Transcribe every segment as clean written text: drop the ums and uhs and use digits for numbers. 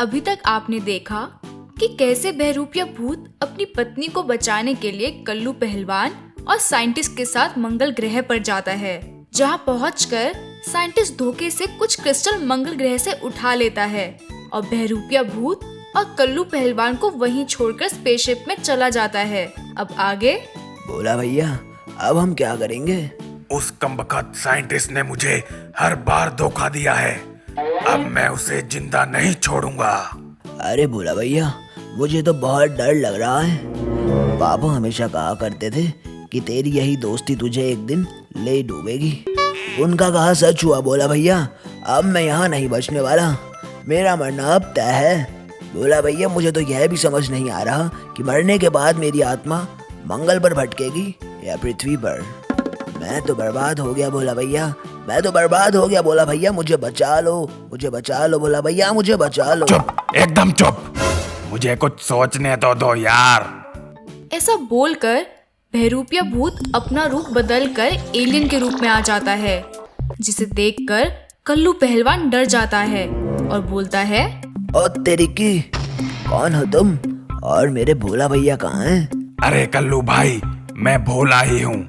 अभी तक आपने देखा कि कैसे बहरूपिया भूत अपनी पत्नी को बचाने के लिए कल्लू पहलवान और साइंटिस्ट के साथ मंगल ग्रह पर जाता है, जहां पहुंचकर साइंटिस्ट धोखे से कुछ क्रिस्टल मंगल ग्रह से उठा लेता है और बहरूपिया भूत और कल्लू पहलवान को वहीं छोड़कर स्पेसशिप में चला जाता है। अब आगे बोला भैया, अब हम क्या करेंगे? उस कमबख्त साइंटिस्ट ने मुझे हर बार धोखा दिया है, अब मैं उसे जिंदा नहीं छोड़ूंगा। अरे बोला भैया, मुझे तो बहुत डर लग रहा है। पापा हमेशा कहा करते थे कि तेरी यही दोस्ती तुझे एक दिन ले डूबेगी। उनका कहा सच हुआ बोला भैया। अब मैं यहाँ नहीं बचने वाला, मेरा मरना अब तय है। बोला भैया, मुझे तो यह भी समझ नहीं आ रहा कि मरने के बाद मेरी आत्मा मंगल पर भटकेगी या पृथ्वी पर। मैं तो बर्बाद हो गया बोला भैया, मैं तो बर्बाद हो गया बोला भैया। मुझे बचा लो, मुझे बचा लो बोला भैया, मुझे बचा लो। चुप, एकदम चुप, मुझे कुछ सोचने तो दो यार। ऐसा बोलकर बहरूपिया भूत अपना रूप बदलकर एलियन के रूप में आ जाता है, जिसे देखकर कल्लू पहलवान डर जाता है और बोलता है, ओ तेरी की, कौन हो तुम और मेरे भोला भैया कहाँ हैं? अरे कल्लू भाई, मैं भोला ही हूँ,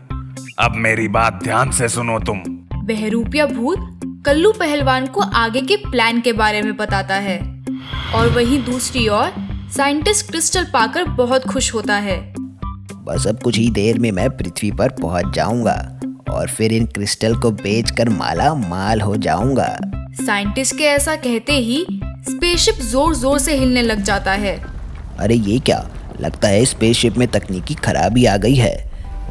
अब मेरी बात ध्यान से सुनो तुम। बहरूपिया भूत कल्लू पहलवान को आगे के प्लान के बारे में बताता है और वहीं दूसरी ओर साइंटिस्ट क्रिस्टल पाकर बहुत खुश होता है। बस अब कुछ ही देर में मैं पृथ्वी पर पहुंच जाऊंगा और फिर इन क्रिस्टल को बेचकर माला माल हो जाऊंगा। साइंटिस्ट के ऐसा कहते ही स्पेसशिप जोर जोर से हिलने लग जाता है। अरे ये क्या, लगता है स्पेसशिप में तकनीकी खराबी आ गई है।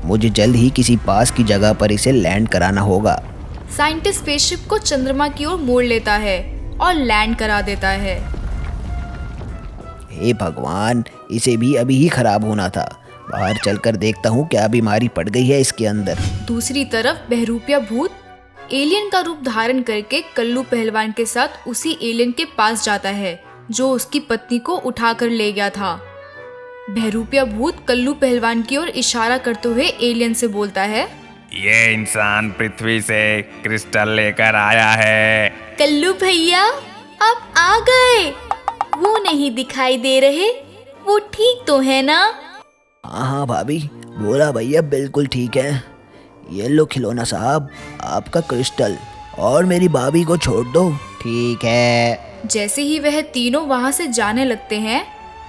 मुझे जल्द ही किसी पास की जगह पर इसे लैंड कराना होगा। साइंटिस्ट स्पेसशिप को चंद्रमा की ओर मोड़ लेता है और लैंड करा देता है। हे भगवान, इसे भी अभी ही खराब होना था। बाहर चलकर देखता हूँ क्या बीमारी पड़ गई है इसके अंदर। दूसरी तरफ बहरूपिया भूत एलियन का रूप धारण करके कल्लू पहलवान के साथ उसी एलियन के पास जाता है जो उसकी पत्नी को उठाकर ले गया था। बहरूपिया भूत कल्लू पहलवान की ओर इशारा करते हुए एलियन से बोलता है, ये इंसान पृथ्वी से क्रिस्टल लेकर आया है। कल्लू भैया, आप आ गए। वो नहीं दिखाई दे रहे, वो ठीक तो है ना? हाँ भाभी, बोला भैया बिल्कुल ठीक है। ये लो खिलौना साहब, आपका क्रिस्टल, और मेरी भाभी को छोड़ दो। ठीक है। जैसे ही वह तीनों वहाँ से जाने लगते हैं,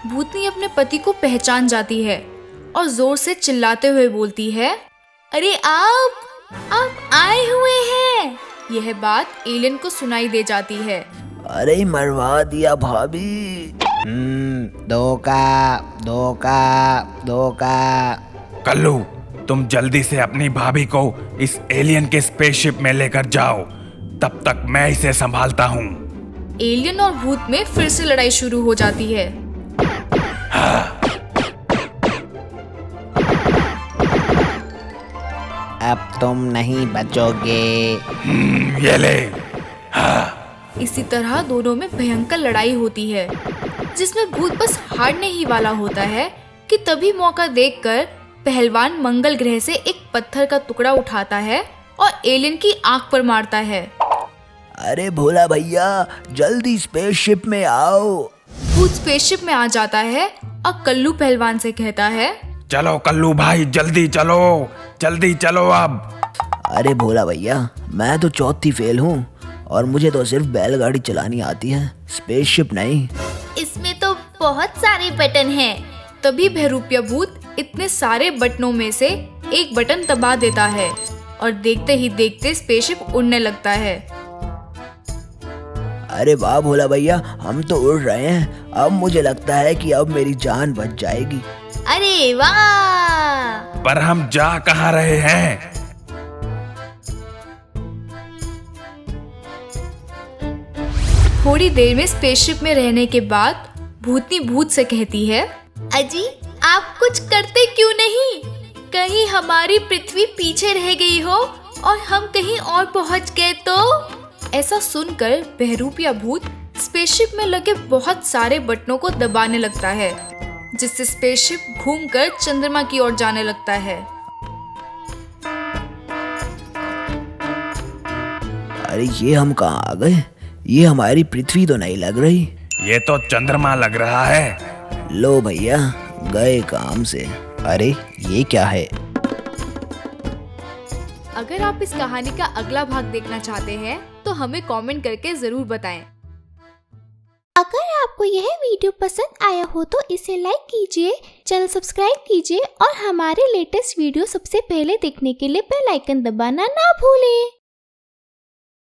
भूतनी अपने पति को पहचान जाती है और जोर से चिल्लाते हुए बोलती है, अरे आप आए हुए हैं। यह बात एलियन को सुनाई दे जाती है। अरे मरवा दिया भाभी। धोखा धोखा धोखा। कल्लू, तुम जल्दी से अपनी भाभी को इस एलियन के स्पेसशिप में लेकर जाओ, तब तक मैं इसे संभालता हूँ। एलियन और भूत में फिर से लड़ाई शुरू हो जाती है। अब तुम नहीं बचोगे। ये ले। इसी तरह दोनों में भयंकर लड़ाई होती है, जिसमें भूत बस हारने ही वाला होता है कि तभी मौका देखकर पहलवान मंगल ग्रह से एक पत्थर का टुकड़ा उठाता है और एलियन की आंख पर मारता है। अरे भोला भैया, जल्दी स्पेसशिप में आओ। भूत स्पेसशिप में आ जाता है और कल्लू पहलवान से कहता है, चलो कल्लू भाई, जल्दी चलो अब। अरे भोला भैया, मैं तो चौथी फेल हूँ और मुझे तो सिर्फ बैलगाड़ी चलानी आती है, स्पेसशिप नहीं। इसमें तो बहुत सारे बटन हैं। तभी बहरूपिया भूत इतने सारे बटनों में से एक बटन दबा देता है और देखते ही देखते स्पेसशिप उड़ने लगता है। अरे वाह भोला भैया, हम तो उड़ रहे हैं। अब मुझे लगता है कि अब मेरी जान बच जाएगी। अरे वाह! पर हम जा कहाँ रहे हैं? थोड़ी देर में स्पेसशिप में रहने के बाद भूतनी भूत से कहती है, अजी आप कुछ करते क्यों नहीं? कहीं हमारी पृथ्वी पीछे रह गई हो और हम कहीं और पहुंच गए तो? ऐसा सुनकर बहरूपिया भूत स्पेसशिप में लगे बहुत सारे बटनों को दबाने लगता है, जिससे स्पेसशिप घूमकर चंद्रमा की ओर जाने लगता है। अरे ये हम कहाँ आ गए? ये हमारी पृथ्वी तो नहीं लग रही। ये तो चंद्रमा लग रहा है। लो भैया, गए काम से। अरे ये क्या है? अगर आप इस कहानी का अगला भाग देखना चाहते हैं तो हमें कमेंट करके जरूर बताएं। अगर आपको यह वीडियो पसंद आया हो तो इसे लाइक कीजिए, चैनल सब्सक्राइब कीजिए और हमारे लेटेस्ट वीडियो सबसे पहले देखने के लिए बेल आइकन दबाना ना भूलें।